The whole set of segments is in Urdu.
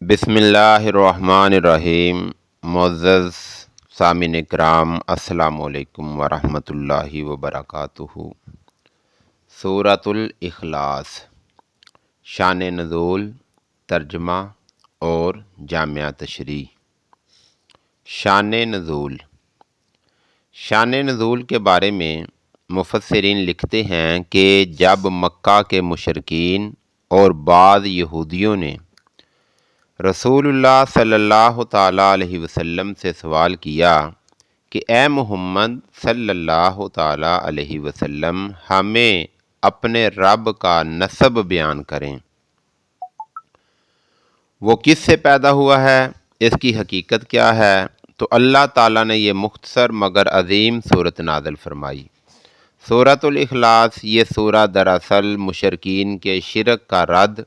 بسم اللہ الرحمن الرحیم۔ معزز سامعین کرام، السلام علیکم ورحمۃ اللہ وبرکاتہ۔ سورۃ الاخلاص، شان نزول، ترجمہ اور جامع تشریح۔ شان نزول کے بارے میں مفسرین لکھتے ہیں کہ جب مکہ کے مشرکین اور بعض یہودیوں نے رسول اللہ صلی اللہ تعالیٰ علیہ وسلم سے سوال کیا کہ اے محمد صلی اللہ تعالیٰ علیہ وسلم، ہمیں اپنے رب کا نسب بیان کریں، وہ کس سے پیدا ہوا ہے، اس کی حقیقت کیا ہے، تو اللہ تعالیٰ نے یہ مختصر مگر عظیم صورت نازل فرمائی۔ سورۃ الاخلاص، یہ سورہ دراصل مشرکین کے شرک کا رد،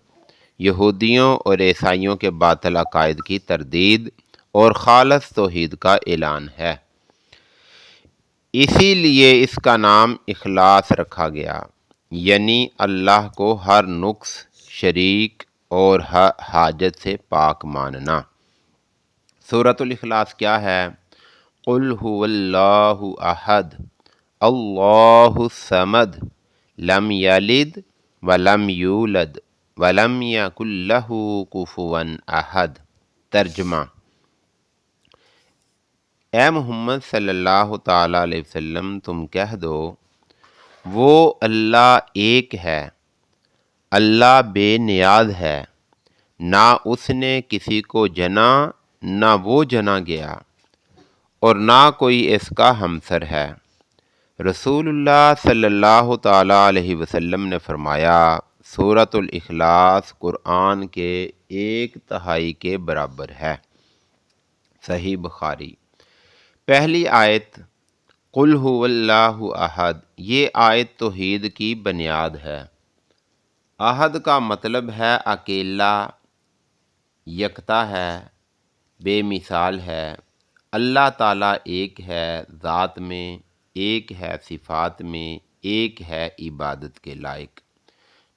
یہودیوں اور عیسائیوں کے باطل عقائد کی تردید اور خالص توحید کا اعلان ہے۔ اسی لیے اس کا نام اخلاص رکھا گیا، یعنی اللہ کو ہر نقص، شریک اور حاجت سے پاک ماننا۔ سورۃ الاخلاص کیا ہے؟ قل هو اللہ احد، اللہ الصمد، لم یلد ولم یولد وَلَمْ يَكُنْ لَهُ كُفُوًا أَحَدٌ۔ ترجمہ: اے محمد صلی اللہ تعالیٰ علیہ وسلم، تم کہہ دو، وہ اللہ ایک ہے، اللہ بے نیاز ہے، نہ اس نے کسی کو جنا نہ وہ جنا گیا، اور نہ کوئی اس کا ہمسر ہے۔ رسول اللہ صلی اللہ تعالیٰ علیہ وسلم نے فرمایا، سورۃ الاخلاص قرآن کے 1/3 کے برابر ہے۔ صحیح بخاری۔ پہلی آیت قل هو اللہ احد، یہ آیت توحید کی بنیاد ہے۔ احد کا مطلب ہے اکیلا، یکتا ہے، بے مثال ہے۔ اللہ تعالیٰ ایک ہے ذات میں، ایک ہے صفات میں، ایک ہے عبادت کے لائق۔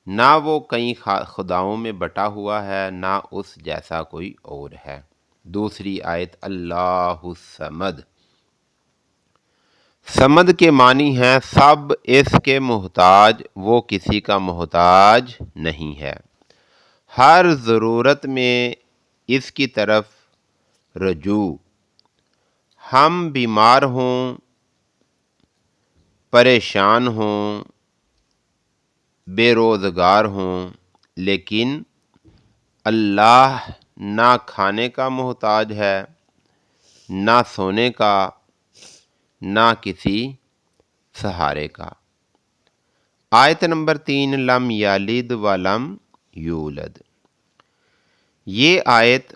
نہ وہ کئی خداؤں میں بٹا ہوا ہے، نہ اس جیسا کوئی اور ہے۔ دوسری آیت اللہ الصمد۔ صمد کے معنی ہیں سب اس کے محتاج، وہ کسی کا محتاج نہیں ہے۔ ہر ضرورت میں اس کی طرف رجوع۔ ہم بیمار ہوں، پریشان ہوں، بے روزگار ہوں، لیکن اللہ نہ کھانے کا محتاج ہے، نہ سونے کا، نہ کسی سہارے کا۔ آیت نمبر 3، لم یلد ولم یولد۔ یہ آیت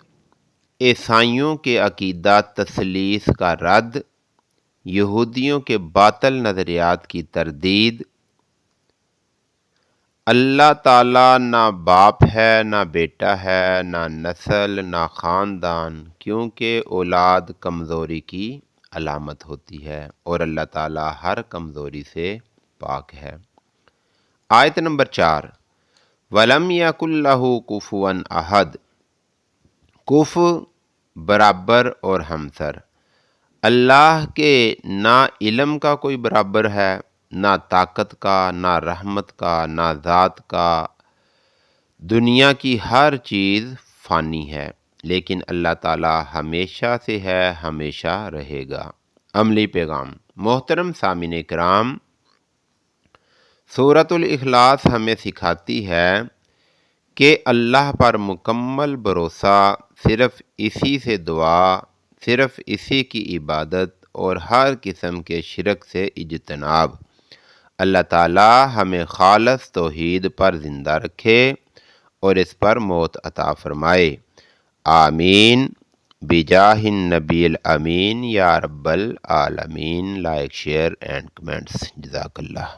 عیسائیوں کے عقیدہ تثلیث کا رد، یہودیوں کے باطل نظریات کی تردید۔ اللہ تعالیٰ نہ باپ ہے، نہ بیٹا ہے، نہ نسل، نہ خاندان، کیونکہ اولاد کمزوری کی علامت ہوتی ہے اور اللہ تعالیٰ ہر کمزوری سے پاک ہے۔ آیت نمبر 4، وَلَمْ يَكُنْ لَهُ كُفُوًا أَحَدٌ۔ کفو، برابر اور ہمسر۔ اللہ کے نہ علم کا کوئی برابر ہے، نہ طاقت کا، نہ رحمت کا، نہ ذات کا۔ دنیا کی ہر چیز فانی ہے، لیکن اللہ تعالیٰ ہمیشہ سے ہے، ہمیشہ رہے گا۔ عملی پیغام۔ محترم سامعین کرام، سورۃ الاخلاص ہمیں سکھاتی ہے کہ اللہ پر مکمل بھروسہ، صرف اسی سے دعا، صرف اسی کی عبادت اور ہر قسم کے شرک سے اجتناب۔ اللہ تعالیٰ ہمیں خالص توحید پر زندہ رکھے اور اس پر موت عطا فرمائے۔ آمین بجاہ النبی الامین یا رب العالمین۔ Like, share and comments. جزاک اللہ۔